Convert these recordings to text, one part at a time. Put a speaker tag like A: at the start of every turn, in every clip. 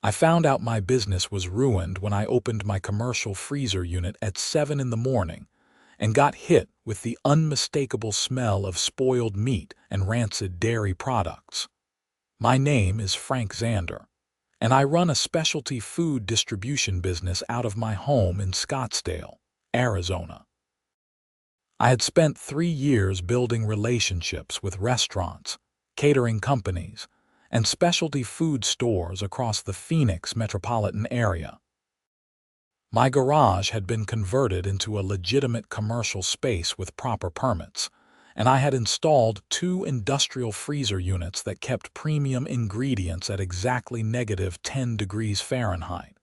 A: I found out my business was ruined when I opened my commercial freezer unit at 7 in the morning and got hit with the unmistakable smell of spoiled meat and rancid dairy products. My name is Frank Xander, and I run a specialty food distribution business out of my home in Scottsdale, Arizona. I had spent 3 years building relationships with restaurants, catering companies, and specialty food stores across the Phoenix metropolitan area. My garage had been converted into a legitimate commercial space with proper permits, and I had installed 2 industrial freezer units that kept premium ingredients at exactly -10 degrees Fahrenheit.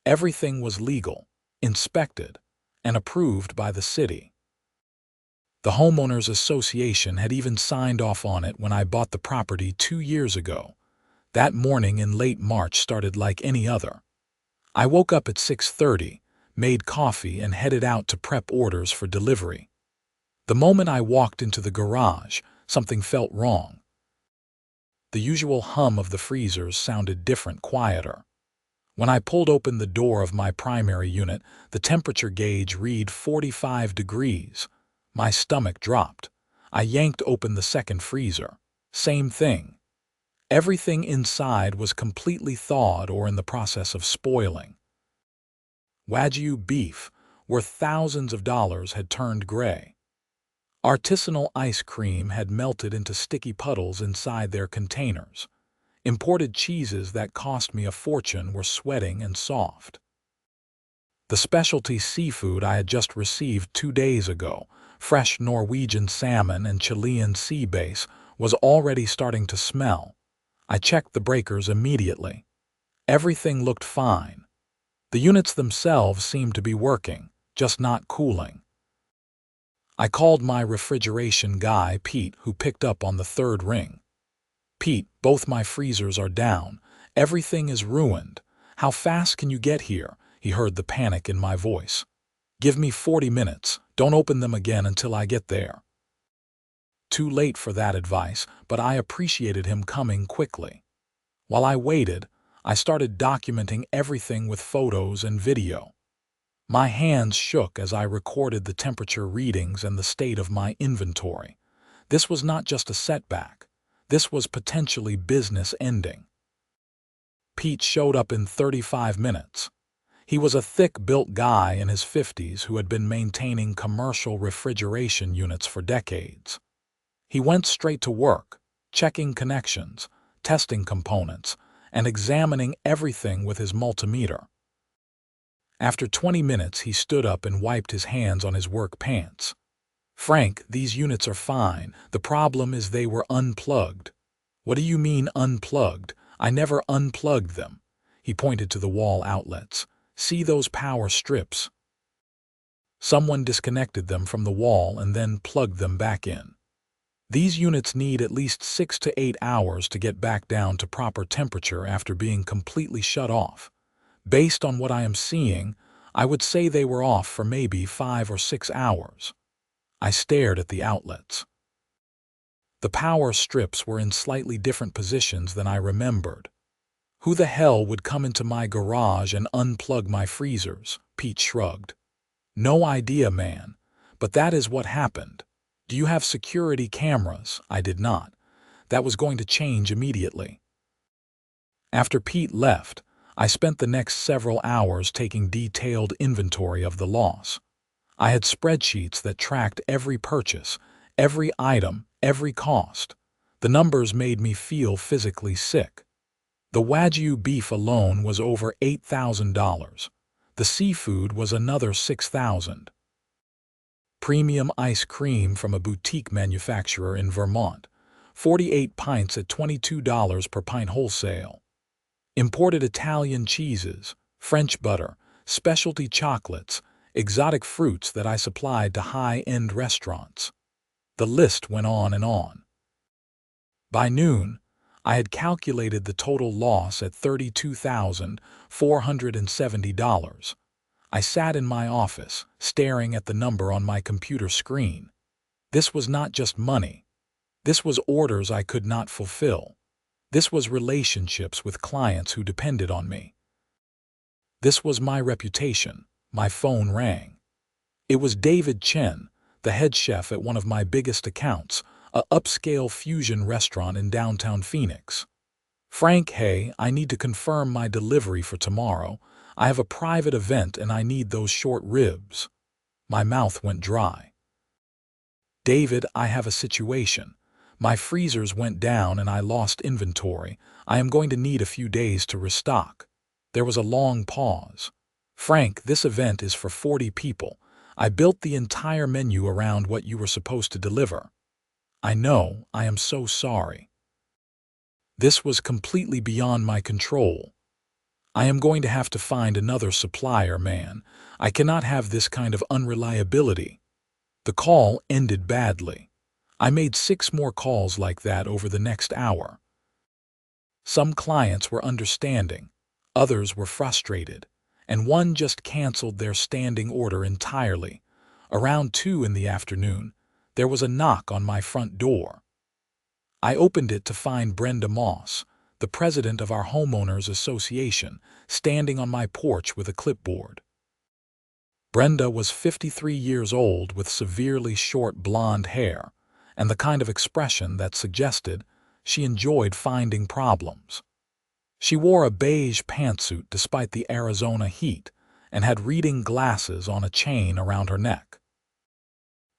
A: Everything was legal, inspected, and approved by the city. The Homeowners Association had even signed off on it when I bought the property 2 years ago. That morning in late March started like any other. I woke up at 6:30, made coffee, and headed out to prep orders for delivery. The moment I walked into the garage, something felt wrong. The usual hum of the freezers sounded different, quieter. When I pulled open the door of my primary unit, the temperature gauge read 45 degrees. My stomach dropped. I yanked open the second freezer. Same thing. Everything inside was completely thawed or in the process of spoiling. Wagyu beef, worth thousands of dollars, had turned gray. Artisanal ice cream had melted into sticky puddles inside their containers. Imported cheeses that cost me a fortune were sweating and soft. The specialty seafood I had just received 2 days ago, fresh Norwegian salmon and Chilean sea bass, was already starting to smell. I checked the breakers immediately. Everything looked fine. The units themselves seemed to be working, just not cooling. I called my refrigeration guy, Pete, who picked up on the 3rd ring. "Pete, both my freezers are down. Everything is ruined. How fast can you get here?" He heard the panic in my voice. "Give me 40 minutes. Don't open them again until I get there." Too late for that advice, but I appreciated him coming quickly. While I waited, I started documenting everything with photos and video. My hands shook as I recorded the temperature readings and the state of my inventory. This was not just a setback. This was potentially business ending. Pete showed up in 35 minutes. He was a thick-built guy in his 50s who had been maintaining commercial refrigeration units for decades. He went straight to work, checking connections, testing components, and examining everything with his multimeter. After 20 minutes, he stood up and wiped his hands on his work pants. "Frank, these units are fine. The problem is they were unplugged." "What do you mean unplugged? I never unplugged them." He pointed to the wall outlets. "See those power strips? Someone disconnected them from the wall and then plugged them back in. These units need at least 6 to 8 hours to get back down to proper temperature after being completely shut off. Based on what I am seeing, I would say they were off for maybe 5 or 6 hours. I stared at the outlets. The power strips were in slightly different positions than I remembered. "Who the hell would come into my garage and unplug my freezers?" Pete shrugged. "No idea, man, but that is what happened." "Do you have security cameras?" I did not. That was going to change immediately. After Pete left, I spent the next several hours taking detailed inventory of the loss. I had spreadsheets that tracked every purchase, every item, every cost. The numbers made me feel physically sick. The Wagyu beef alone was over $8,000. The seafood was another $6,000. Premium ice cream from a boutique manufacturer in Vermont, 48 pints at $22 per pint wholesale. Imported Italian cheeses, French butter, specialty chocolates, exotic fruits that I supplied to high-end restaurants. The list went on and on. By noon, I had calculated the total loss at $32,470. I sat in my office, staring at the number on my computer screen. This was not just money. This was orders I could not fulfill. This was relationships with clients who depended on me. This was my reputation. My phone rang. It was David Chen, the head chef at one of my biggest accounts, a upscale fusion restaurant in downtown Phoenix. "Frank, hey, I need to confirm my delivery for tomorrow. I have a private event and I need those short ribs." My mouth went dry. "David, I have a situation. My freezers went down and I lost inventory. I am going to need a few days to restock." There was a long pause. "Frank, this event is for 40 people. I built the entire menu around what you were supposed to deliver." "I know, I am so sorry." This was completely beyond my control. "I am going to have to find another supplier, man. I cannot have this kind of unreliability." The call ended badly. I made 6 more calls like that over the next hour. Some clients were understanding, others were frustrated, and one just canceled their standing order entirely. Around 2 in the afternoon, there was a knock on my front door. I opened it to find Brenda Moss, the president of our homeowners association, standing on my porch with a clipboard. Brenda was 53 years old with severely short blonde hair and the kind of expression that suggested she enjoyed finding problems. She wore a beige pantsuit despite the Arizona heat and had reading glasses on a chain around her neck.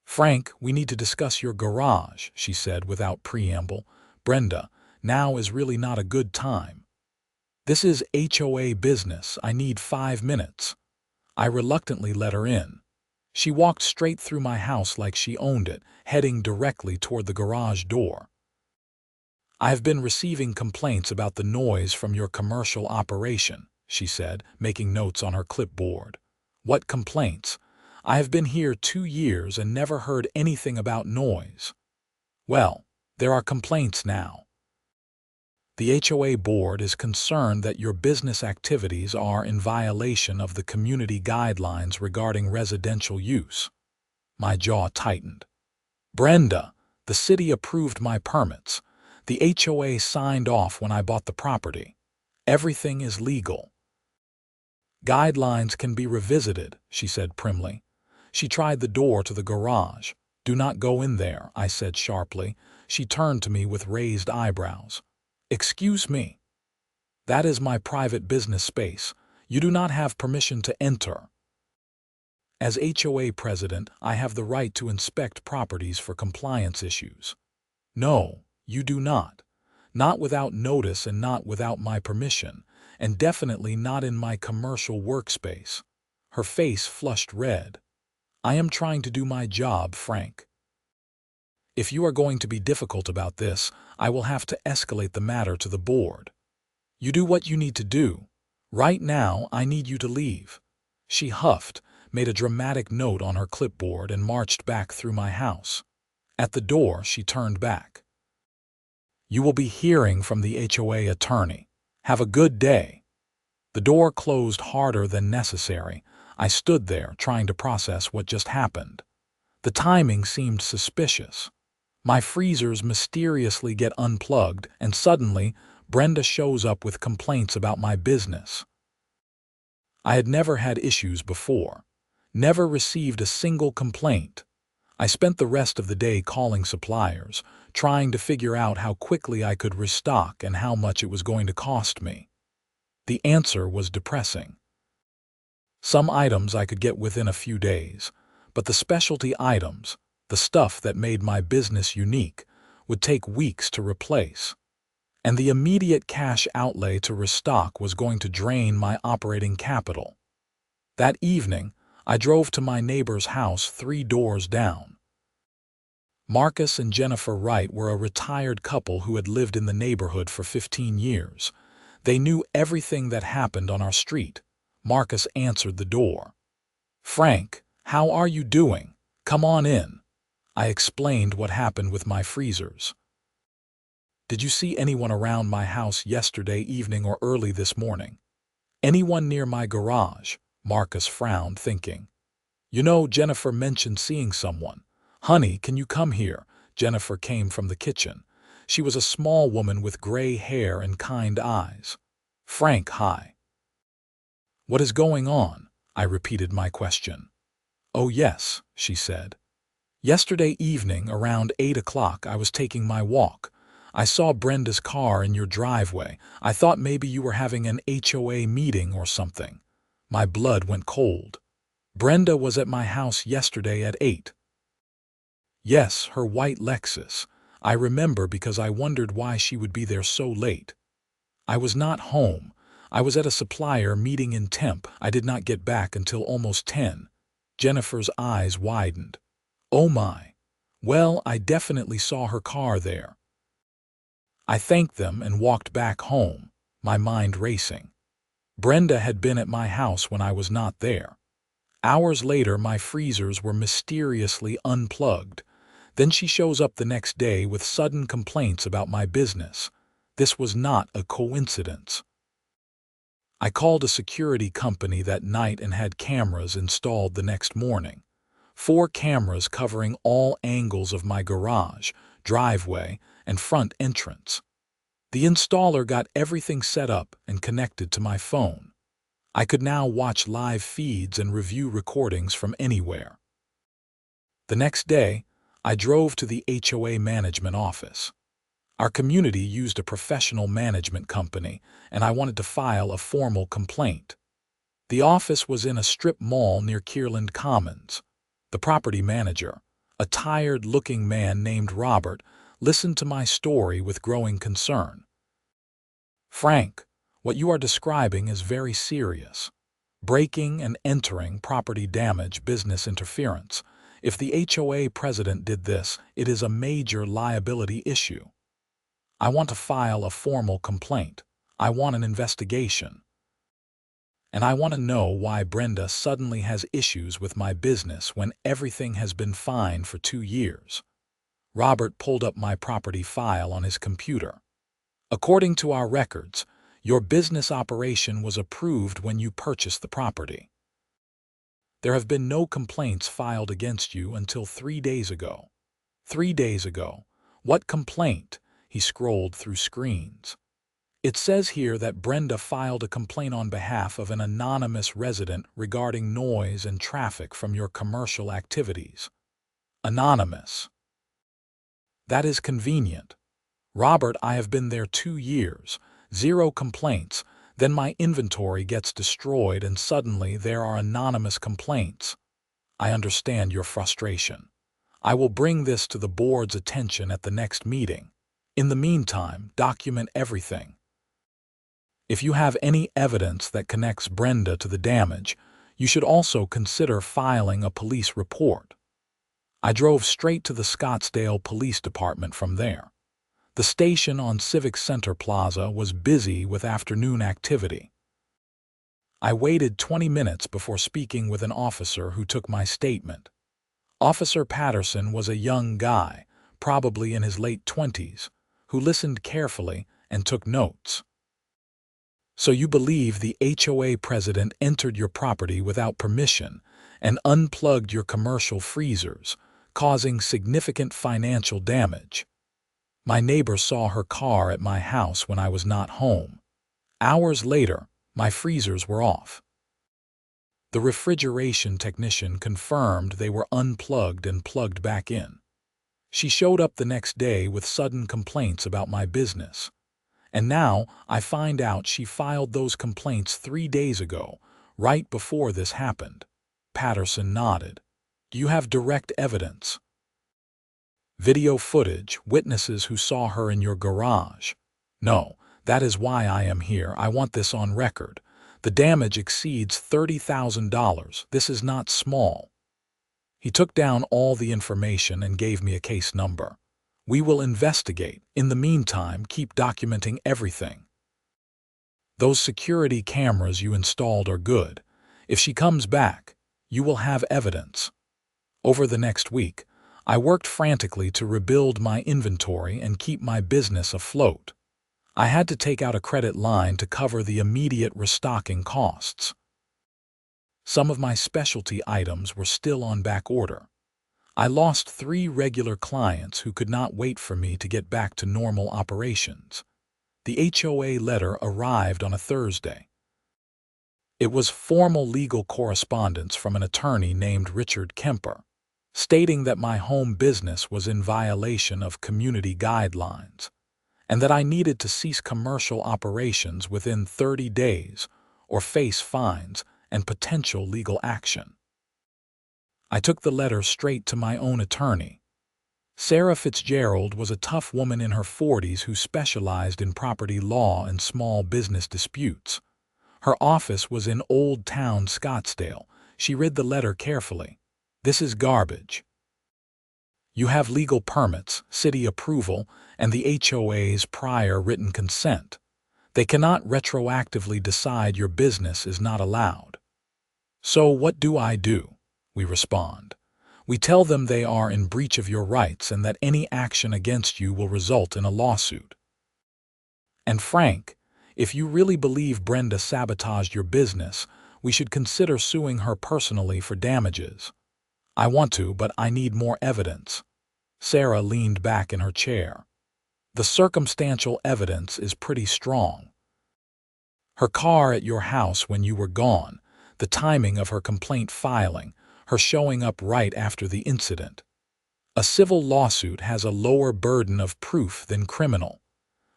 A: "Frank, we need to discuss your garage," she said without preamble. "Brenda, now is really not a good time." "This is HOA business. I need 5 minutes." I reluctantly let her in. She walked straight through my house like she owned it, heading directly toward the garage door. "I have been receiving complaints about the noise from your commercial operation," she said, making notes on her clipboard. "What complaints? I have been here 2 years and never heard anything about noise." "Well, there are complaints now. The HOA board is concerned that your business activities are in violation of the community guidelines regarding residential use." My jaw tightened. "Brenda, the city approved my permits. The HOA signed off when I bought the property. Everything is legal." "Guidelines can be revisited," she said primly. She tried the door to the garage. "Do not go in there," I said sharply. She turned to me with raised eyebrows. "Excuse me. That is my private business space. You do not have permission to enter." As HOA president, I have the right to inspect properties for compliance issues. "No, you do not. Not without notice and not without my permission, and definitely not in my commercial workspace." Her face flushed red. "I am trying to do my job, Frank. If you are going to be difficult about this, I will have to escalate the matter to the board." "You do what you need to do. Right now, I need you to leave." She huffed, made a dramatic note on her clipboard, and marched back through my house. At the door, she turned back. "You will be hearing from the HOA attorney. Have a good day." The door closed harder than necessary. I stood there, trying to process what just happened. The timing seemed suspicious. My freezers mysteriously get unplugged, and suddenly, Brenda shows up with complaints about my business. I had never had issues before. Never received a single complaint. I spent the rest of the day calling suppliers, trying to figure out how quickly I could restock and how much it was going to cost me. The answer was depressing. Some items I could get within a few days, but the specialty items, the stuff that made my business unique, would take weeks to replace. And the immediate cash outlay to restock was going to drain my operating capital. That evening, I drove to my neighbor's house 3 doors down. Marcus and Jennifer Wright were a retired couple who had lived in the neighborhood for 15 years. They knew everything that happened on our street. Marcus answered the door. "Frank, how are you doing? Come on in." I explained what happened with my freezers. "Did you see anyone around my house yesterday evening or early this morning?" "Anyone near my garage?" Marcus frowned, thinking. "You know, Jennifer mentioned seeing someone." "Honey, can you come here?" Jennifer came from the kitchen. She was a small woman with gray hair and kind eyes. "Frank, hi." "What is going on?" I repeated my question. "Oh yes," she said. "Yesterday evening around 8 o'clock I was taking my walk. I saw Brenda's car in your driveway. I thought maybe you were having an HOA meeting or something." My blood went cold. "Brenda was at my house yesterday at 8. Yes, her white Lexus. I remember because I wondered why she would be there so late. I was not home. I was at a supplier meeting in Temp. I did not get back until almost 10. Jennifer's eyes widened. "Oh my. Well, I definitely saw her car there." I thanked them and walked back home, my mind racing. Brenda had been at my house when I was not there. Hours later, my freezers were mysteriously unplugged. Then she shows up the next day with sudden complaints about my business. This was not a coincidence. I called a security company that night and had cameras installed the next morning. 4 cameras covering all angles of my garage, driveway, and front entrance. The installer got everything set up and connected to my phone. I could now watch live feeds and review recordings from anywhere. The next day, I drove to the HOA management office. Our community used a professional management company, and I wanted to file a formal complaint. The office was in a strip mall near Kierland Commons. The property manager, a tired-looking man named Robert, listened to my story with growing concern. "Frank, what you are describing is very serious. Breaking and entering, property damage, business interference. If the HOA president did this, it is a major liability issue. I want to file a formal complaint. I want an investigation. And I want to know why Brenda suddenly has issues with my business when everything has been fine for 2 years." Robert pulled up my property file on his computer. "According to our records, your business operation was approved when you purchased the property. There have been no complaints filed against you until 3 days ago." 3 days ago? What complaint? He scrolled through screens. "It says here that Brenda filed a complaint on behalf of an anonymous resident regarding noise and traffic from your commercial activities." Anonymous. That is convenient. Robert, I have been there 2 years, 0 complaints, then my inventory gets destroyed and suddenly there are anonymous complaints. I understand your frustration. I will bring this to the board's attention at the next meeting. In the meantime, document everything. If you have any evidence that connects Brenda to the damage, you should also consider filing a police report." I drove straight to the Scottsdale Police Department from there. The station on Civic Center Plaza was busy with afternoon activity. I waited 20 minutes before speaking with an officer who took my statement. Officer Patterson was a young guy, probably in his late 20s, who listened carefully and took notes. "So you believe the HOA president entered your property without permission and unplugged your commercial freezers, causing significant financial damage. My neighbor saw her car at my house when I was not home. Hours later, my freezers were off. The refrigeration technician confirmed they were unplugged and plugged back in. She showed up the next day with sudden complaints about my business. And now I find out she filed those complaints 3 days ago, right before this happened." Patterson nodded. "Do you have direct evidence?" "Video footage, witnesses who saw her in your garage?" "No, that is why I am here. I want this on record. The damage exceeds $30,000. This is not small." He took down all the information and gave me a case number. "We will investigate. In the meantime, keep documenting everything. Those security cameras you installed are good. If she comes back, you will have evidence." Over the next week, I worked frantically to rebuild my inventory and keep my business afloat. I had to take out a credit line to cover the immediate restocking costs. Some of my specialty items were still on back order. I lost 3 regular clients who could not wait for me to get back to normal operations. The HOA letter arrived on a Thursday. It was formal legal correspondence from an attorney named Richard Kemper, stating that my home business was in violation of community guidelines and that I needed to cease commercial operations within 30 days or face fines and potential legal action. I took the letter straight to my own attorney. Sarah Fitzgerald was a tough woman in her 40s who specialized in property law and small business disputes. Her office was in Old Town Scottsdale. She read the letter carefully. "This is garbage. You have legal permits, city approval, and the HOA's prior written consent. They cannot retroactively decide your business is not allowed." "So what do I do?" we respond. "We tell them they are in breach of your rights and that any action against you will result in a lawsuit. And Frank, if you really believe Brenda sabotaged your business, we should consider suing her personally for damages." "I want to, but I need more evidence." Sarah leaned back in her chair. "The circumstantial evidence is pretty strong. Her car at your house when you were gone, the timing of her complaint filing, her showing up right after the incident. A civil lawsuit has a lower burden of proof than criminal.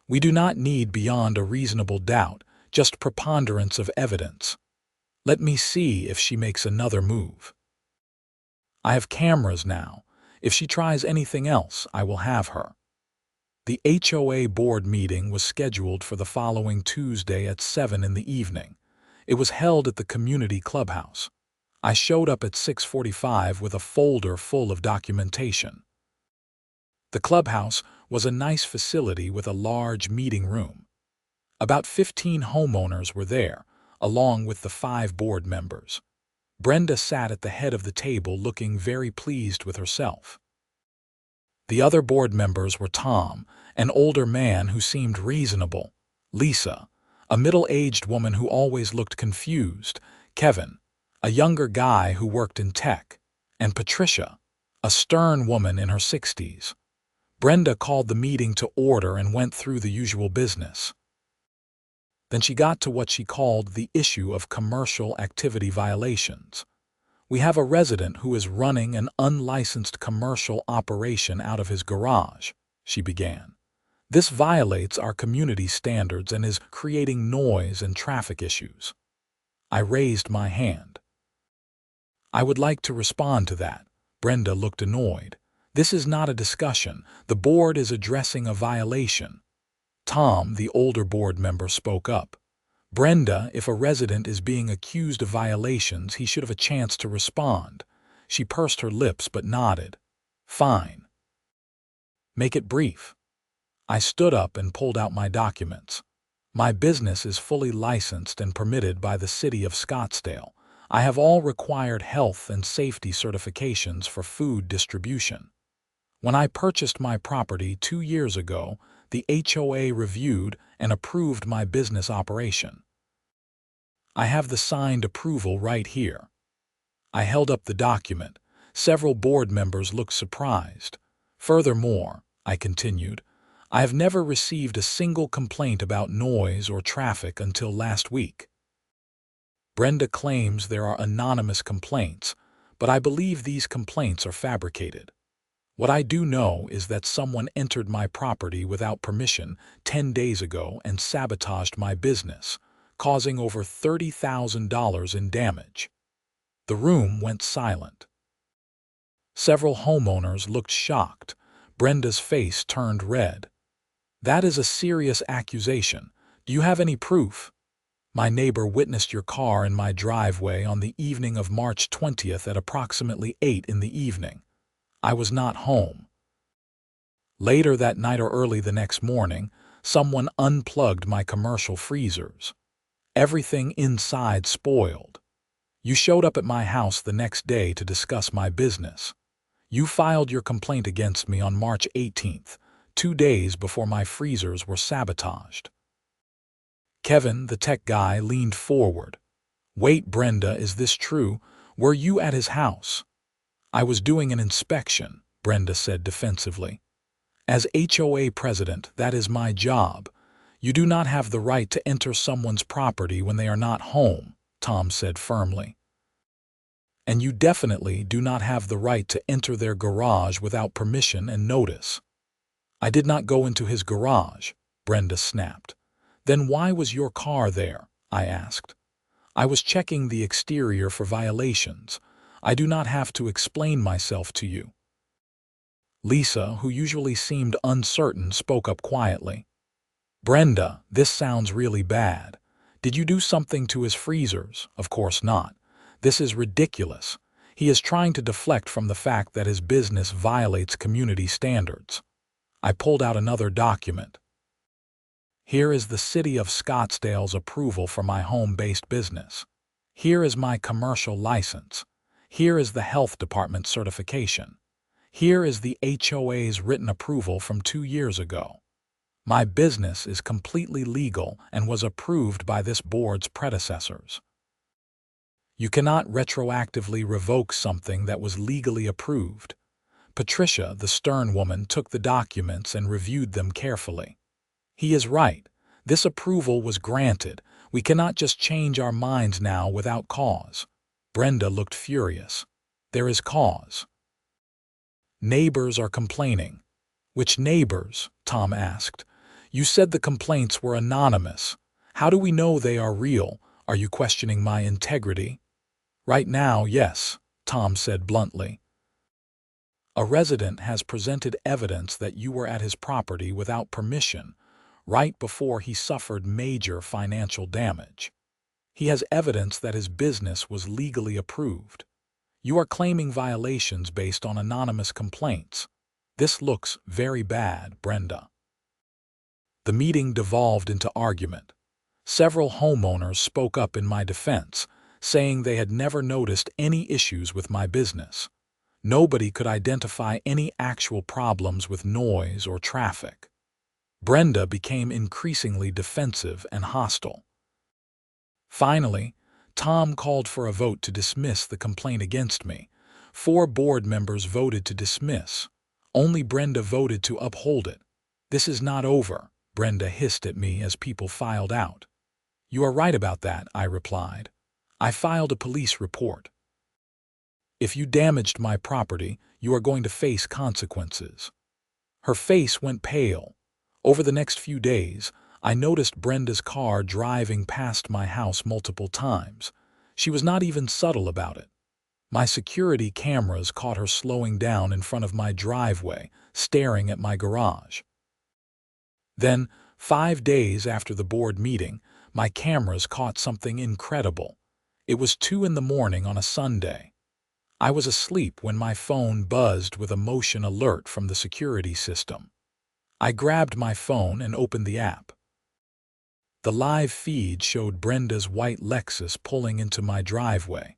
A: We do not need beyond a reasonable doubt, just preponderance of evidence. Let me see if she makes another move. I have cameras now. If she tries anything else, I will have her." The HOA board meeting was scheduled for the following Tuesday at 7 in the evening. It was held at the community clubhouse. I showed up at 6:45 with a folder full of documentation. The clubhouse was a nice facility with a large meeting room. About 15 homeowners were there, along with the 5 board members. Brenda sat at the head of the table looking very pleased with herself. The other board members were Tom, an older man who seemed reasonable; Lisa, a middle-aged woman who always looked confused; Kevin, a younger guy who worked in tech; and Patricia, a stern woman in her 60s. Brenda called the meeting to order and went through the usual business. Then she got to what she called the issue of commercial activity violations. "We have a resident who is running an unlicensed commercial operation out of his garage," she began. "This violates our community standards and is creating noise and traffic issues." I raised my hand. "I would like to respond to that." Brenda looked annoyed. "This is not a discussion. The board is addressing a violation." Tom, the older board member, spoke up. "Brenda, if a resident is being accused of violations, he should have a chance to respond." She pursed her lips but nodded. "Fine. Make it brief." I stood up and pulled out my documents. "My business is fully licensed and permitted by the city of Scottsdale. I have all required health and safety certifications for food distribution. When I purchased my property 2 years ago, the HOA reviewed and approved my business operation. I have the signed approval right here." I held up the document. Several board members looked surprised. "Furthermore," I continued, "I have never received a single complaint about noise or traffic until last week. Brenda claims there are anonymous complaints, but I believe these complaints are fabricated. What I do know is that someone entered my property without permission 10 days ago and sabotaged my business, causing over $30,000 in damage." The room went silent. Several homeowners looked shocked. Brenda's face turned red. "That is a serious accusation. Do you have any proof?" "My neighbor witnessed your car in my driveway on the evening of March 20th at approximately 8 in the evening. I was not home. Later that night or early the next morning, someone unplugged my commercial freezers. Everything inside spoiled. You showed up at my house the next day to discuss my business. You filed your complaint against me on March 18th, 2 days before my freezers were sabotaged." Kevin, the tech guy, leaned forward. "Wait, Brenda, is this true? Were you at his house?" I was doing an inspection, Brenda said defensively. As HOA president, that is my job. You do not have the right to enter someone's property when they are not home, Tom said firmly. And you definitely do not have the right to enter their garage without permission and notice. I did not go into his garage, Brenda snapped. Then why was your car there? I asked. I was checking the exterior for violations. I do not have to explain myself to you. Lisa, who usually seemed uncertain, spoke up quietly. Brenda, this sounds really bad. Did you do something to his freezers? Of course not. This is ridiculous. He is trying to deflect from the fact that his business violates community standards. I pulled out another document. Here is the City of Scottsdale's approval for my home-based business. Here is my commercial license. Here is the Health Department certification. Here is the HOA's written approval from 2 years ago. My business is completely legal and was approved by this board's predecessors. You cannot retroactively revoke something that was legally approved. Patricia, the stern woman, took the documents and reviewed them carefully. He is right. This approval was granted. We cannot just change our minds now without cause. Brenda looked furious. There is cause. Neighbors are complaining. Which neighbors? Tom asked. You said the complaints were anonymous. How do we know they are real? Are you questioning my integrity? Right now, yes, Tom said bluntly. A resident has presented evidence that you were at his property without permission, right before he suffered major financial damage. He has evidence that his business was legally approved. You are claiming violations based on anonymous complaints. This looks very bad, Brenda. The meeting devolved into argument. Several homeowners spoke up in my defense, saying they had never noticed any issues with my business. Nobody could identify any actual problems with noise or traffic. Brenda became increasingly defensive and hostile. Finally, Tom called for a vote to dismiss the complaint against me. 4 board members voted to dismiss. Only Brenda voted to uphold it. This is not over, Brenda hissed at me as people filed out. You are right about that, I replied. I filed a police report. If you damaged my property, you are going to face consequences. Her face went pale. Over the next few days, I noticed Brenda's car driving past my house multiple times. She was not even subtle about it. My security cameras caught her slowing down in front of my driveway, staring at my garage. Then, 5 days after the board meeting, my cameras caught something incredible. It was 2 in the morning on a Sunday. I was asleep when my phone buzzed with a motion alert from the security system. I grabbed my phone and opened the app. The live feed showed Brenda's white Lexus pulling into my driveway.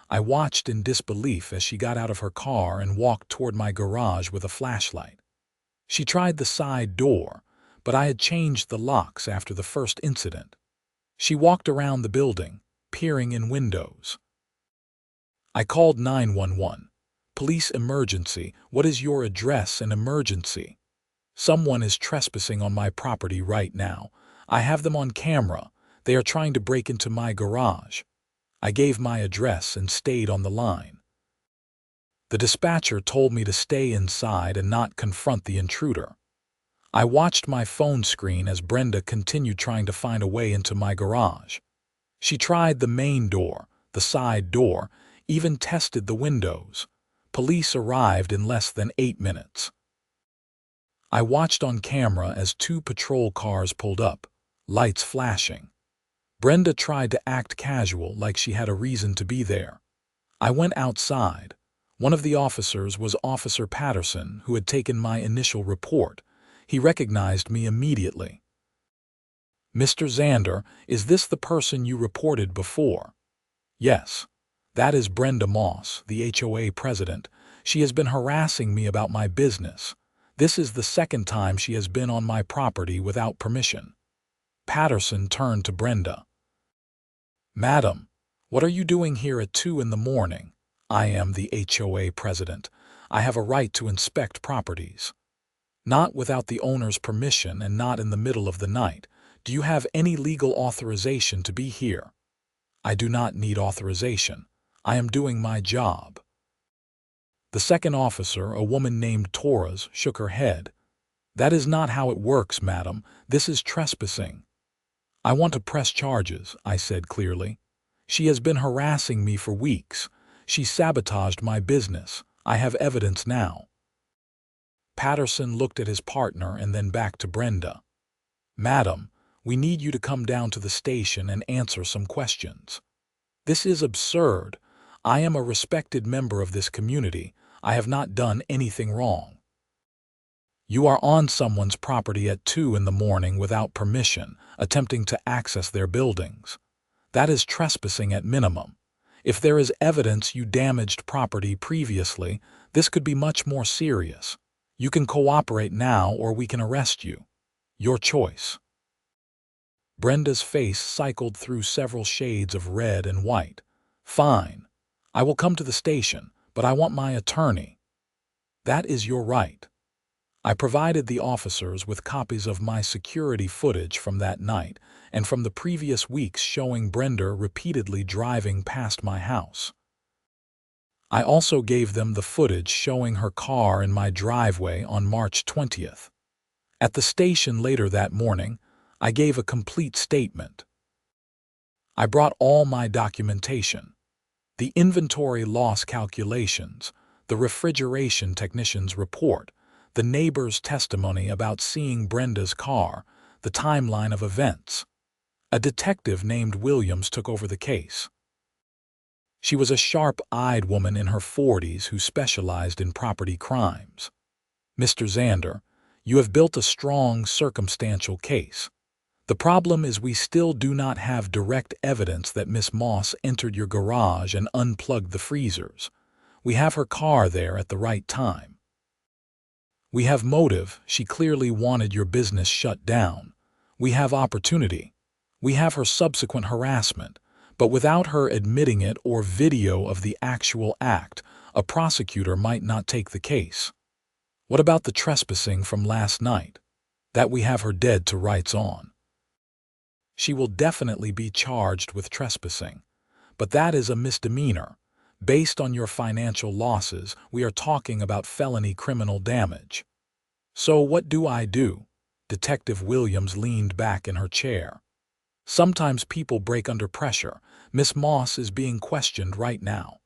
A: I watched in disbelief as she got out of her car and walked toward my garage with a flashlight. She tried the side door, but I had changed the locks after the first incident. She walked around the building, peering in windows. I called 911. Police emergency. What is your address and emergency? Someone is trespassing on my property right now. I have them on camera. They are trying to break into my garage. I gave my address and stayed on the line. The dispatcher told me to stay inside and not confront the intruder. I watched my phone screen as Brenda continued trying to find a way into my garage. She tried the main door, the side door, even tested the windows. Police arrived in less than 8 minutes. I watched on camera as 2 patrol cars pulled up, lights flashing. Brenda tried to act casual, like she had a reason to be there. I went outside. One of the officers was Officer Patterson, who had taken my initial report. He recognized me immediately. Mr. Xander, is this the person you reported before? Yes. That is Brenda Moss, the HOA president. She has been harassing me about my business. This is the 2nd time she has been on my property without permission. Patterson turned to Brenda. Madam, what are you doing here at 2 in the morning? I am the HOA president. I have a right to inspect properties. Not without the owner's permission and not in the middle of the night. Do you have any legal authorization to be here? I do not need authorization. I am doing my job. The second officer, a woman named Torres, shook her head. That is not how it works, madam. This is trespassing. I want to press charges, I said clearly. She has been harassing me for weeks. She sabotaged my business. I have evidence now. Patterson looked at his partner and then back to Brenda. Madam, we need you to come down to the station and answer some questions. This is absurd. I am a respected member of this community. I have not done anything wrong. You are on someone's property at 2 in the morning without permission, attempting to access their buildings. That is trespassing at minimum. If there is evidence you damaged property previously, this could be much more serious. You can cooperate now or we can arrest you. Your choice. Brenda's face cycled through several shades of red and white. Fine. I will come to the station, but I want my attorney. That is your right. I provided the officers with copies of my security footage from that night and from the previous weeks showing Brenda repeatedly driving past my house. I also gave them the footage showing her car in my driveway on March 20th. At the station later that morning, I gave a complete statement. I brought all my documentation, the inventory loss calculations, the refrigeration technician's report, the neighbor's testimony about seeing Brenda's car, the timeline of events. A detective named Williams took over the case. She was a sharp-eyed woman in her 40s who specialized in property crimes. Mr. Xander, you have built a strong circumstantial case. The problem is we still do not have direct evidence that Miss Moss entered your garage and unplugged the freezers. We have her car there at the right time. We have motive. She clearly wanted your business shut down. We have opportunity. We have her subsequent harassment. But without her admitting it or video of the actual act, a prosecutor might not take the case. What about the trespassing from last night? That we have her dead to rights on. She will definitely be charged with trespassing. But that is a misdemeanor. Based on your financial losses, we are talking about felony criminal damage. So what do I do? Detective Williams leaned back in her chair. Sometimes people break under pressure. Miss Moss is being questioned right now.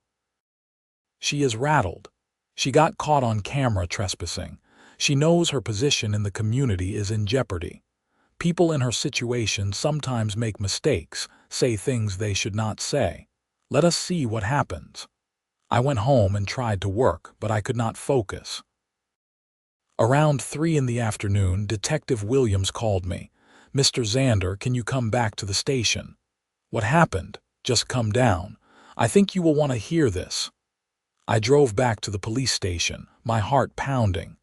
A: She is rattled. She got caught on camera trespassing. She knows her position in the community is in jeopardy. People in her situation sometimes make mistakes, say things they should not say. Let us see what happens. I went home and tried to work, but I could not focus. Around 3 in the afternoon, Detective Williams called me. Mr. Xander, can you come back to the station? What happened? Just come down. I think you will want to hear this. I drove back to the police station, my heart pounding.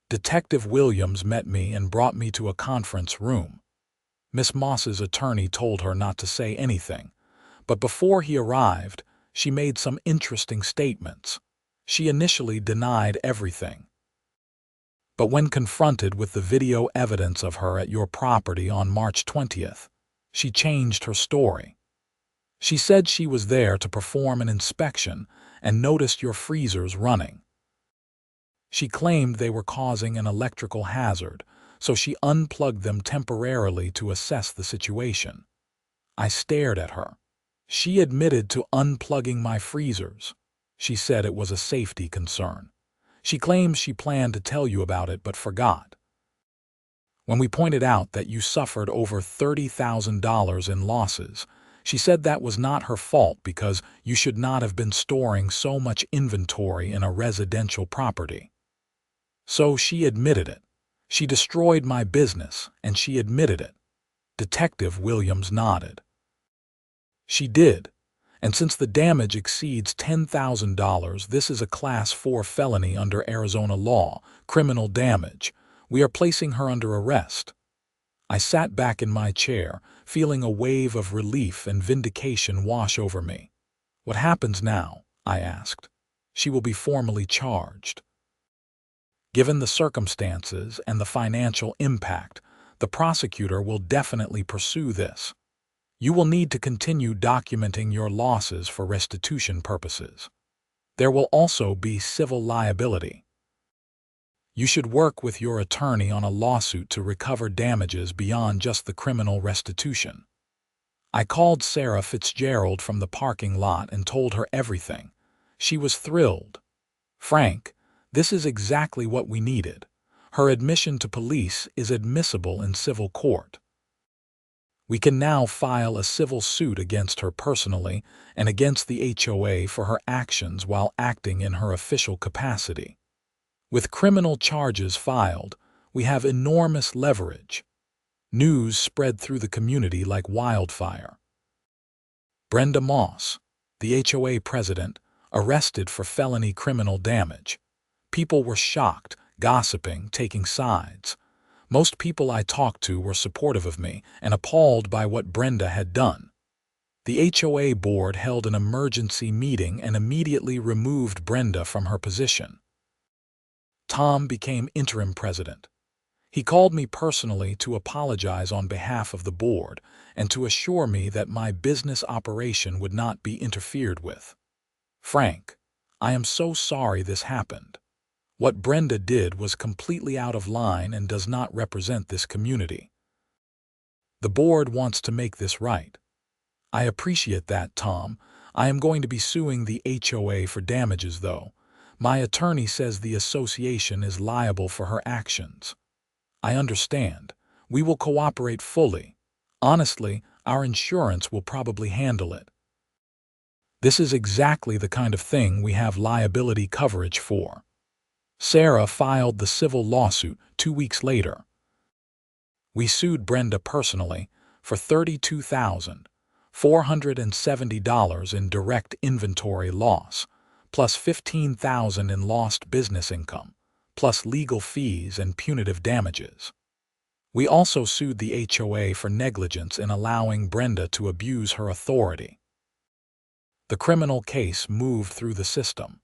A: Detective Williams met me and brought me to a conference room. Miss Moss's attorney told her not to say anything, but before he arrived, she made some interesting statements. She initially denied everything. But when confronted with the video evidence of her at your property on March 20th, she changed her story. She said she was there to perform an inspection and noticed your freezers running. She claimed they were causing an electrical hazard, so she unplugged them temporarily to assess the situation. I stared at her. She admitted to unplugging my freezers. She said it was a safety concern. She claims she planned to tell you about it but forgot. When we pointed out that you suffered over $30,000 in losses, she said that was not her fault because you should not have been storing so much inventory in a residential property. So she admitted it. She destroyed my business, and she admitted it. Detective Williams nodded. She did. And since the damage exceeds $10,000, this is a Class 4 felony under Arizona law, criminal damage. We are placing her under arrest. I sat back in my chair, feeling a wave of relief and vindication wash over me. What happens now? I asked. She will be formally charged. Given the circumstances and the financial impact, the prosecutor will definitely pursue this. You will need to continue documenting your losses for restitution purposes. There will also be civil liability. You should work with your attorney on a lawsuit to recover damages beyond just the criminal restitution. I called Sarah Fitzgerald from the parking lot and told her everything. She was thrilled. "Frank, this is exactly what we needed. Her admission to police is admissible in civil court. We can now file a civil suit against her personally and against the HOA for her actions while acting in her official capacity. With criminal charges filed, we have enormous leverage." News spread through the community like wildfire. Brenda Moss, the HOA president, arrested for felony criminal damage. People were shocked, gossiping, taking sides. Most people I talked to were supportive of me and appalled by what Brenda had done. The HOA board held an emergency meeting and immediately removed Brenda from her position. Tom became interim president. He called me personally to apologize on behalf of the board and to assure me that my business operation would not be interfered with. "Frank, I am so sorry this happened. What Brenda did was completely out of line and does not represent this community. The board wants to make this right." "I appreciate that, Tom. I am going to be suing the HOA for damages, though. My attorney says the association is liable for her actions." "I understand. We will cooperate fully. Honestly, our insurance will probably handle it." This is exactly the kind of thing we have liability coverage for. Sarah filed the civil lawsuit 2 weeks later. We sued Brenda personally for $32,470 in direct inventory loss, plus $15,000 in lost business income, plus legal fees and punitive damages. We also sued the HOA for negligence in allowing Brenda to abuse her authority. The criminal case moved through the system.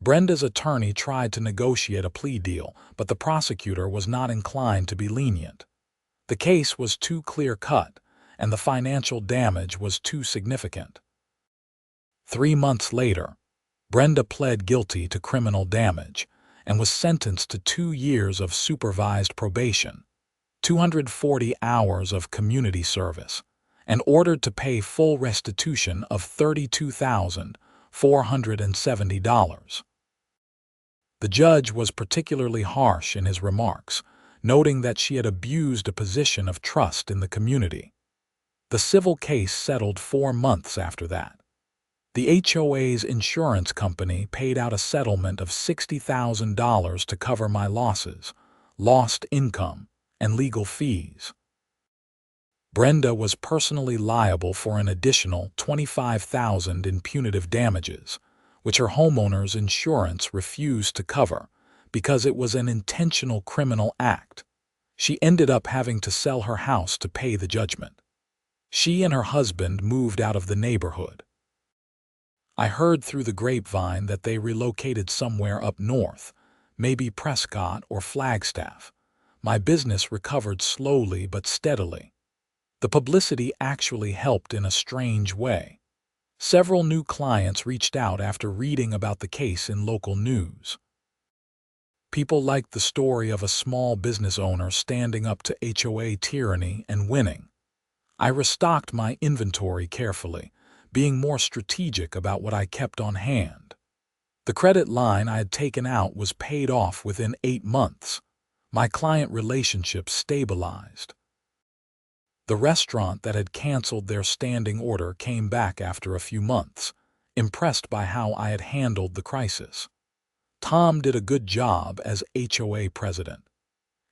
A: Brenda's attorney tried to negotiate a plea deal, but the prosecutor was not inclined to be lenient. The case was too clear-cut, and the financial damage was too significant. 3 months later, Brenda pled guilty to criminal damage and was sentenced to 2 years of supervised probation, 240 hours of community service, and ordered to pay full restitution of $32,470. The judge was particularly harsh in his remarks, noting that she had abused a position of trust in the community. The civil case settled 4 months after that. The HOA's insurance company paid out a settlement of $60,000 to cover my losses, lost income, and legal fees. Brenda was personally liable for an additional $25,000 in punitive damages, which her homeowner's insurance refused to cover because it was an intentional criminal act. She ended up having to sell her house to pay the judgment. She and her husband moved out of the neighborhood. I heard through the grapevine that they relocated somewhere up north, maybe Prescott or Flagstaff. My business recovered slowly but steadily. The publicity actually helped in a strange way. Several new clients reached out after reading about the case in local news. People liked the story of a small business owner standing up to HOA tyranny and winning. I restocked my inventory carefully, being more strategic about what I kept on hand. The credit line I had taken out was paid off within 8 months. My client relationships stabilized. The restaurant that had canceled their standing order came back after a few months, impressed by how I had handled the crisis. Tom did a good job as HOA president.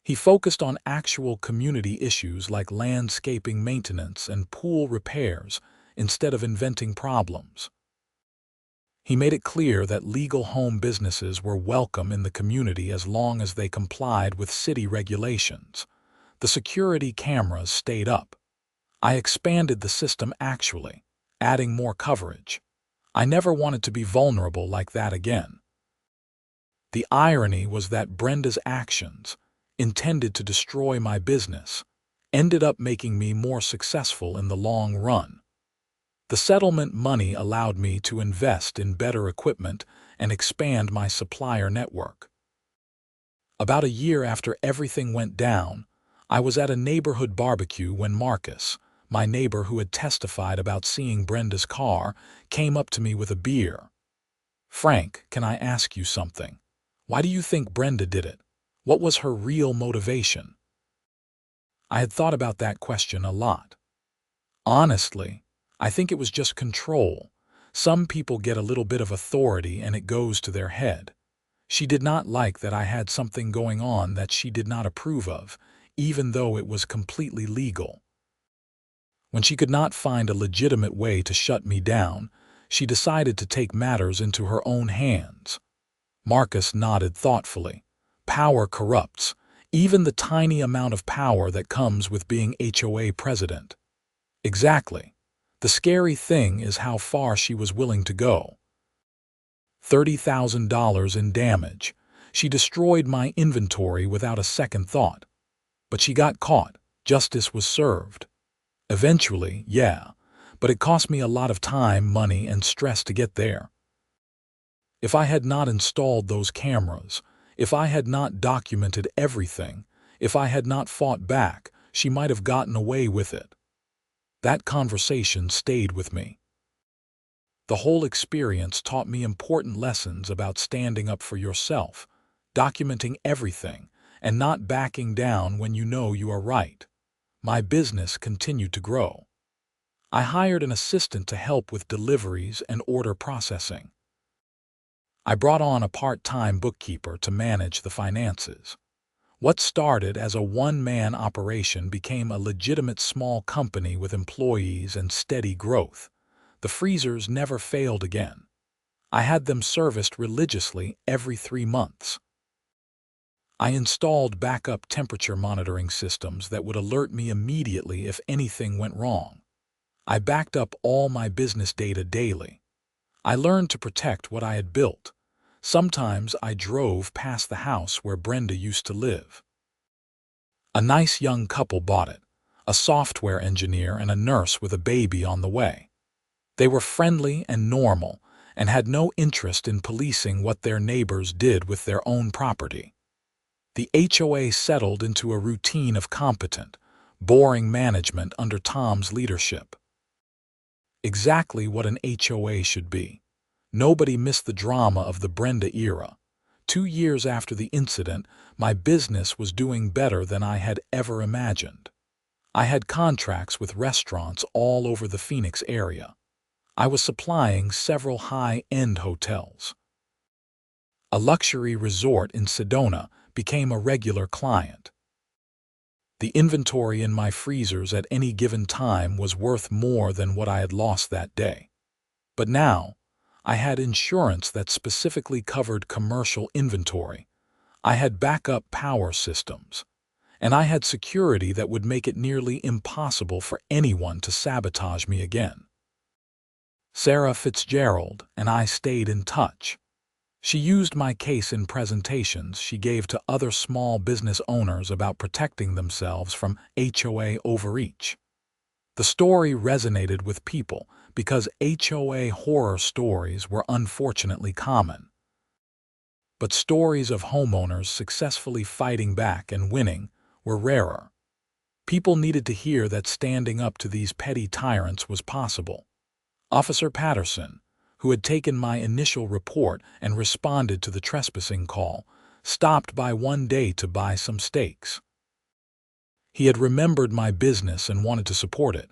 A: He focused on actual community issues like landscaping maintenance and pool repairs instead of inventing problems. He made it clear that legal home businesses were welcome in the community as long as they complied with city regulations. The security cameras stayed up. I expanded the system actually, adding more coverage. I never wanted to be vulnerable like that again. The irony was that Brenda's actions, intended to destroy my business, ended up making me more successful in the long run. The settlement money allowed me to invest in better equipment and expand my supplier network. About a year after everything went down, I was at a neighborhood barbecue when Marcus, my neighbor who had testified about seeing Brenda's car, came up to me with a beer. "Frank, can I ask you something? Why do you think Brenda did it? What was her real motivation?" I had thought about that question a lot. Honestly, I think it was just control. Some people get a little bit of authority and it goes to their head. She did not like that I had something going on that she did not approve of, even though it was completely legal. When she could not find a legitimate way to shut me down, she decided to take matters into her own hands. Marcus nodded thoughtfully. Power corrupts, even the tiny amount of power that comes with being HOA president. Exactly. The scary thing is how far she was willing to go. $30,000 in damage. She destroyed my inventory without a second thought. But she got caught. Justice was served. Eventually, yeah, but it cost me a lot of time, money, and stress to get there. If I had not installed those cameras, if I had not documented everything, if I had not fought back, she might have gotten away with it. That conversation stayed with me. The whole experience taught me important lessons about standing up for yourself, documenting everything, and not backing down when you know you are right. My business continued to grow. I hired an assistant to help with deliveries and order processing. I brought on a part-time bookkeeper to manage the finances. What started as a one-man operation became a legitimate small company with employees and steady growth. The freezers never failed again. I had them serviced religiously every 3 months. I installed backup temperature monitoring systems that would alert me immediately if anything went wrong. I backed up all my business data daily. I learned to protect what I had built. Sometimes I drove past the house where Brenda used to live. A nice young couple bought it, a software engineer and a nurse with a baby on the way. They were friendly and normal and had no interest in policing what their neighbors did with their own property. The HOA settled into a routine of competent, boring management under Tom's leadership. Exactly what an HOA should be. Nobody missed the drama of the Brenda era. 2 years after the incident, my business was doing better than I had ever imagined. I had contracts with restaurants all over the Phoenix area. I was supplying several high-end hotels. A luxury resort in Sedona became a regular client. The inventory in my freezers at any given time was worth more than what I had lost that day. But now, I had insurance that specifically covered commercial inventory. I had backup power systems. And I had security that would make it nearly impossible for anyone to sabotage me again. Sarah Fitzgerald and I stayed in touch. She used my case in presentations she gave to other small business owners about protecting themselves from HOA overreach. The story resonated with people because HOA horror stories were unfortunately common. But stories of homeowners successfully fighting back and winning were rarer. People needed to hear that standing up to these petty tyrants was possible. Officer Patterson, who had taken my initial report and responded to the trespassing call, stopped by one day to buy some steaks. He had remembered my business and wanted to support it.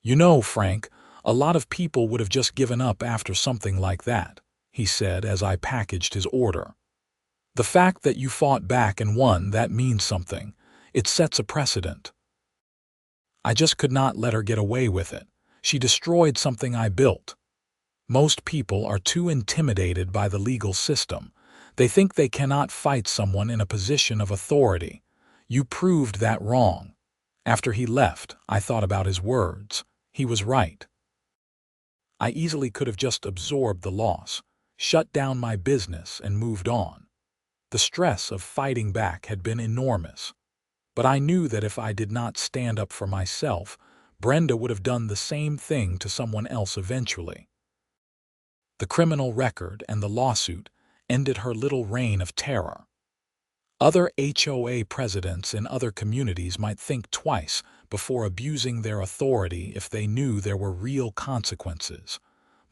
A: "You know, Frank, a lot of people would have just given up after something like that," he said as I packaged his order. "The fact that you fought back and won, that means something. It sets a precedent." I just could not let her get away with it. She destroyed something I built. Most people are too intimidated by the legal system. They think they cannot fight someone in a position of authority. You proved that wrong. After he left, I thought about his words. He was right. I easily could have just absorbed the loss, shut down my business, and moved on. The stress of fighting back had been enormous, but I knew that if I did not stand up for myself, Brenda would have done the same thing to someone else eventually. The criminal record and the lawsuit ended her little reign of terror. Other HOA presidents in other communities might think twice before abusing their authority if they knew there were real consequences.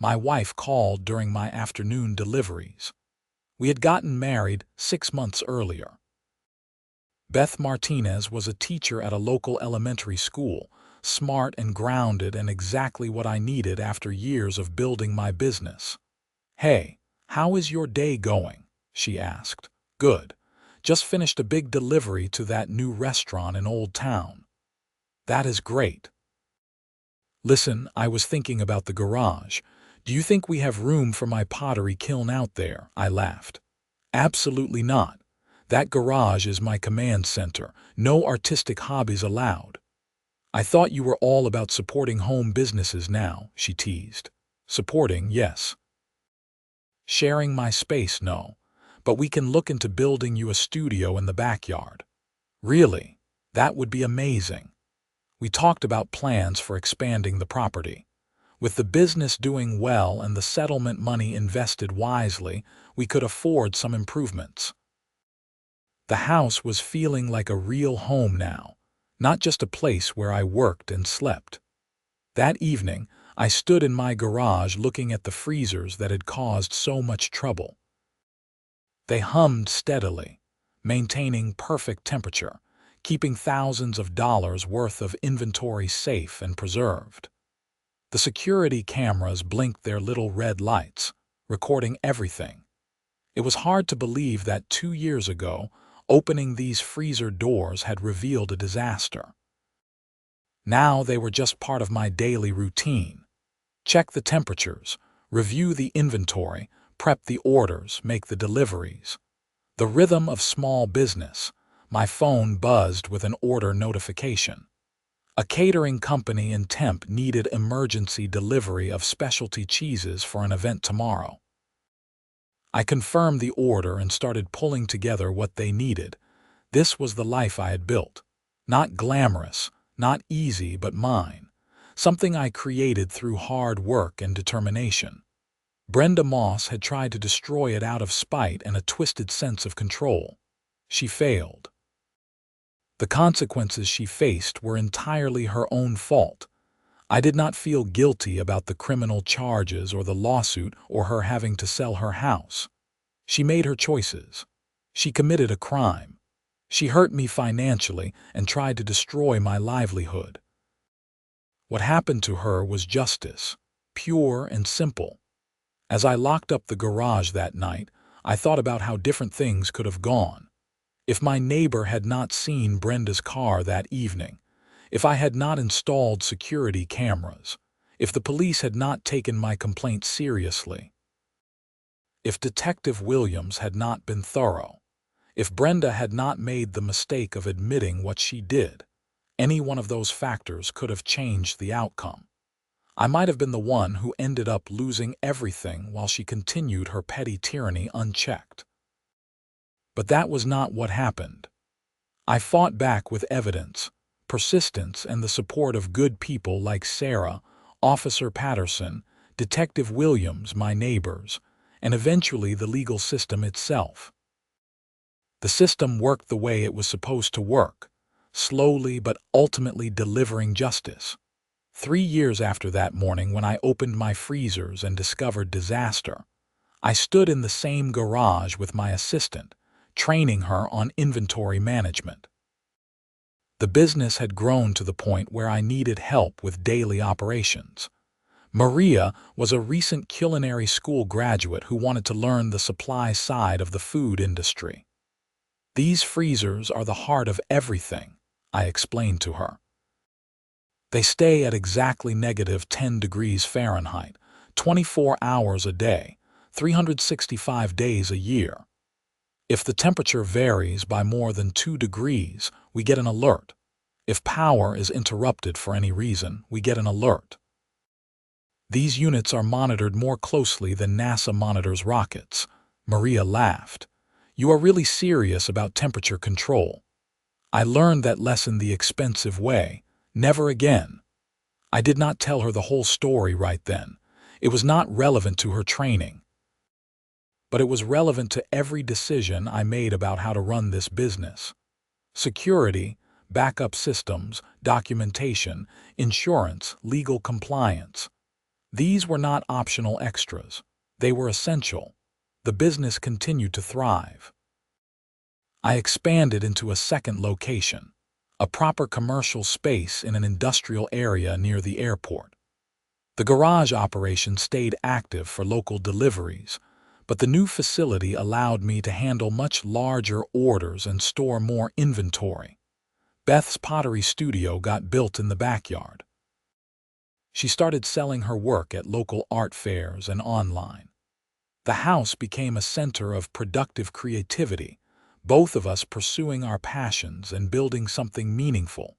A: My wife called during my afternoon deliveries. We had gotten married 6 months earlier. Beth Martinez was a teacher at a local elementary school, smart and grounded and exactly what I needed after years of building my business. "Hey, how is your day going?" she asked. "Good. Just finished a big delivery to that new restaurant in Old Town." "That is great." "Listen, I was thinking about the garage. Do you think we have room for my pottery kiln out there?" I laughed. "Absolutely not. That garage is my command center. No artistic hobbies allowed." "I thought you were all about supporting home businesses now," she teased. "Supporting, yes. Sharing my space, no. But we can look into building you a studio in the backyard." "Really? That would be amazing." We talked about plans for expanding the property. With the business doing well and the settlement money invested wisely, we could afford some improvements. The house was feeling like a real home now, not just a place where I worked and slept. That evening, I stood in my garage looking at the freezers that had caused so much trouble. They hummed steadily, maintaining perfect temperature, keeping thousands of dollars worth of inventory safe and preserved. The security cameras blinked their little red lights, recording everything. It was hard to believe that 2 years ago, opening these freezer doors had revealed a disaster. Now they were just part of my daily routine. Check the temperatures, review the inventory, prep the orders, make the deliveries. The rhythm of small business. My phone buzzed with an order notification. A catering company in Tempe needed emergency delivery of specialty cheeses for an event tomorrow. I confirmed the order and started pulling together what they needed. This was the life I had built. Not glamorous, not easy, but mine. Something I created through hard work and determination. Brenda Moss had tried to destroy it out of spite and a twisted sense of control. She failed. The consequences she faced were entirely her own fault. I did not feel guilty about the criminal charges or the lawsuit or her having to sell her house. She made her choices. She committed a crime. She hurt me financially and tried to destroy my livelihood. What happened to her was justice, pure and simple. As I locked up the garage that night, I thought about how different things could have gone. If my neighbor had not seen Brenda's car that evening, if I had not installed security cameras, if the police had not taken my complaint seriously, if Detective Williams had not been thorough, if Brenda had not made the mistake of admitting what she did, any one of those factors could have changed the outcome. I might have been the one who ended up losing everything while she continued her petty tyranny unchecked. But that was not what happened. I fought back with evidence, persistence, and the support of good people like Sarah, Officer Patterson, Detective Williams, my neighbors, and eventually the legal system itself. The system worked the way it was supposed to work, slowly but ultimately delivering justice. 3 years after that morning when I opened my freezers and discovered disaster, I stood in the same garage with my assistant, training her on inventory management. The business had grown to the point where I needed help with daily operations. Maria was a recent culinary school graduate who wanted to learn the supply side of the food industry. "These freezers are the heart of everything," I explained to her. "They stay at exactly -10 degrees Fahrenheit, 24 hours a day, 365 days a year. If the temperature varies by more than 2 degrees, we get an alert. If power is interrupted for any reason, we get an alert." These units are monitored more closely than NASA monitors rockets. Maria laughed. You are really serious about temperature control. I learned that lesson the expensive way. Never again. I did not tell her the whole story right then. It was not relevant to her training. But it was relevant to every decision I made about how to run this business. Security, backup systems, documentation, insurance, legal compliance. These were not optional extras. They were essential. The business continued to thrive. I expanded into a second location, a proper commercial space in an industrial area near the airport. The garage operation stayed active for local deliveries, but the new facility allowed me to handle much larger orders and store more inventory. Beth's pottery studio got built in the backyard. She started selling her work at local art fairs and online. The house became a center of productive creativity, both of us pursuing our passions and building something meaningful.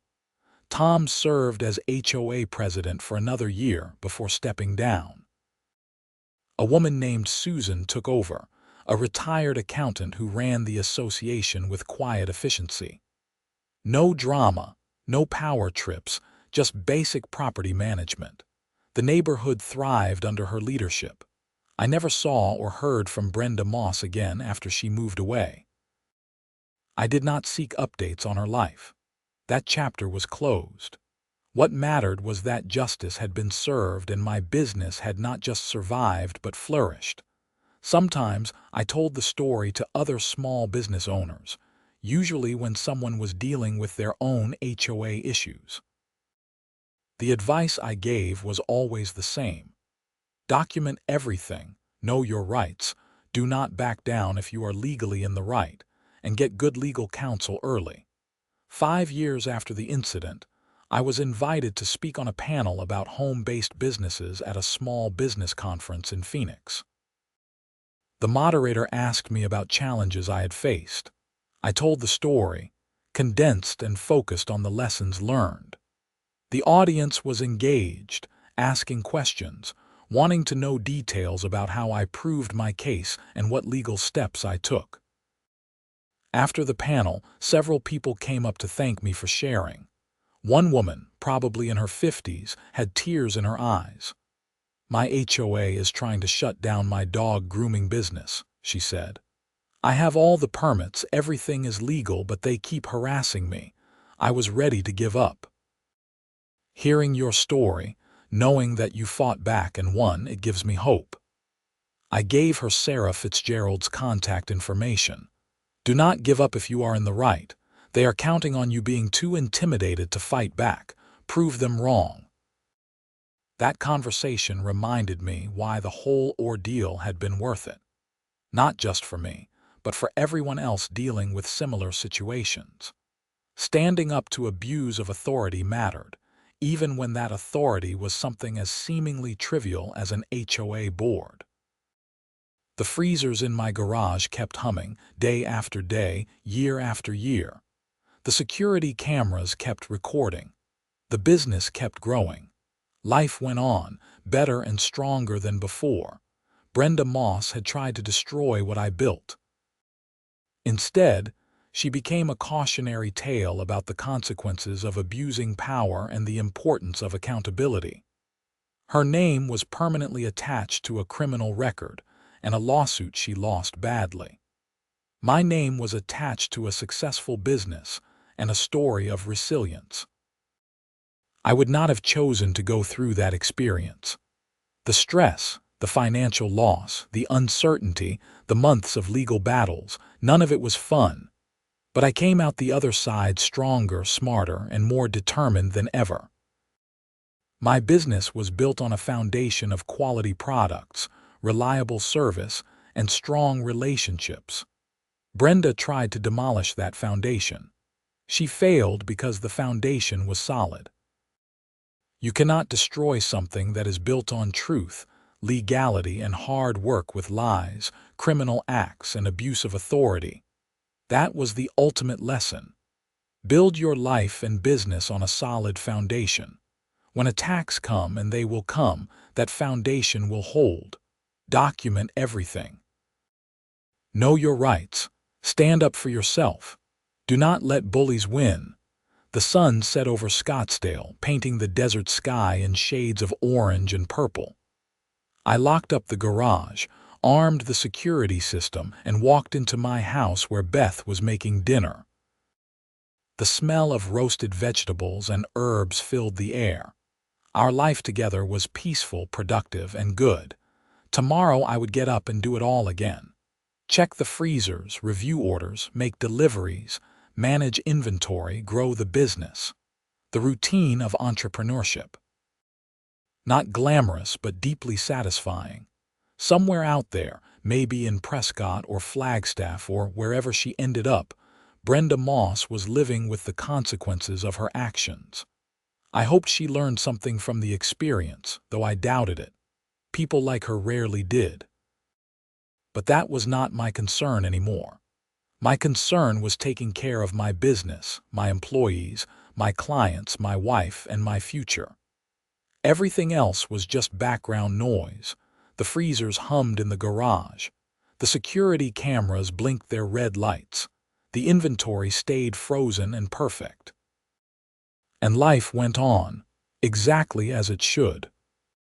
A: Tom served as HOA president for another year before stepping down. A woman named Susan took over, a retired accountant who ran the association with quiet efficiency. No drama, no power trips, just basic property management. The neighborhood thrived under her leadership. I never saw or heard from Brenda Moss again after she moved away. I did not seek updates on her life. That chapter was closed. What mattered was that justice had been served and my business had not just survived but flourished. Sometimes I told the story to other small business owners, usually when someone was dealing with their own HOA issues. The advice I gave was always the same. Document everything, know your rights, do not back down if you are legally in the right, and get good legal counsel early. 5 years after the incident, I was invited to speak on a panel about home-based businesses at a small business conference in Phoenix. The moderator asked me about challenges I had faced. I told the story, condensed and focused on the lessons learned. The audience was engaged, asking questions, wanting to know details about how I proved my case and what legal steps I took. After the panel, several people came up to thank me for sharing. One woman, probably in her 50s, had tears in her eyes. My HOA is trying to shut down my dog grooming business, she said. I have all the permits, everything is legal, but they keep harassing me. I was ready to give up. Hearing your story, knowing that you fought back and won, it gives me hope. I gave her Sarah Fitzgerald's contact information. Do not give up if you are in the right. They are counting on you being too intimidated to fight back. Prove them wrong. That conversation reminded me why the whole ordeal had been worth it. Not just for me, but for everyone else dealing with similar situations. Standing up to abuse of authority mattered, even when that authority was something as seemingly trivial as an HOA board. The freezers in my garage kept humming, day after day, year after year. The security cameras kept recording. The business kept growing. Life went on, better and stronger than before. Brenda Moss had tried to destroy what I built. Instead, she became a cautionary tale about the consequences of abusing power and the importance of accountability. Her name was permanently attached to a criminal record and a lawsuit she lost badly. My name was attached to a successful business and a story of resilience. I would not have chosen to go through that experience. The stress, the financial loss, the uncertainty, the months of legal battles, none of it was fun. But I came out the other side stronger, smarter, and more determined than ever. My business was built on a foundation of quality products, reliable service, and strong relationships. Brenda tried to demolish that foundation. She failed because the foundation was solid. You cannot destroy something that is built on truth, legality, and hard work with lies, criminal acts, and abuse of authority. That was the ultimate lesson. Build your life and business on a solid foundation. When attacks come, and they will come, that foundation will hold. Document everything. Know your rights. Stand up for yourself. Do not let bullies win. The sun set over Scottsdale, painting the desert sky in shades of orange and purple. I locked up the garage, armed the security system, and walked into my house where Beth was making dinner. The smell of roasted vegetables and herbs filled the air. Our life together was peaceful, productive, and good. Tomorrow I would get up and do it all again. Check the freezers, review orders, make deliveries, manage inventory, grow the business. The routine of entrepreneurship. Not glamorous, but deeply satisfying. Somewhere out there, maybe in Prescott or Flagstaff or wherever she ended up, Brenda Moss was living with the consequences of her actions. I hoped she learned something from the experience, though I doubted it. People like her rarely did. But that was not my concern anymore. My concern was taking care of my business, my employees, my clients, my wife, and my future. Everything else was just background noise. The freezers hummed in the garage. The security cameras blinked their red lights. The inventory stayed frozen and perfect. And life went on, exactly as it should.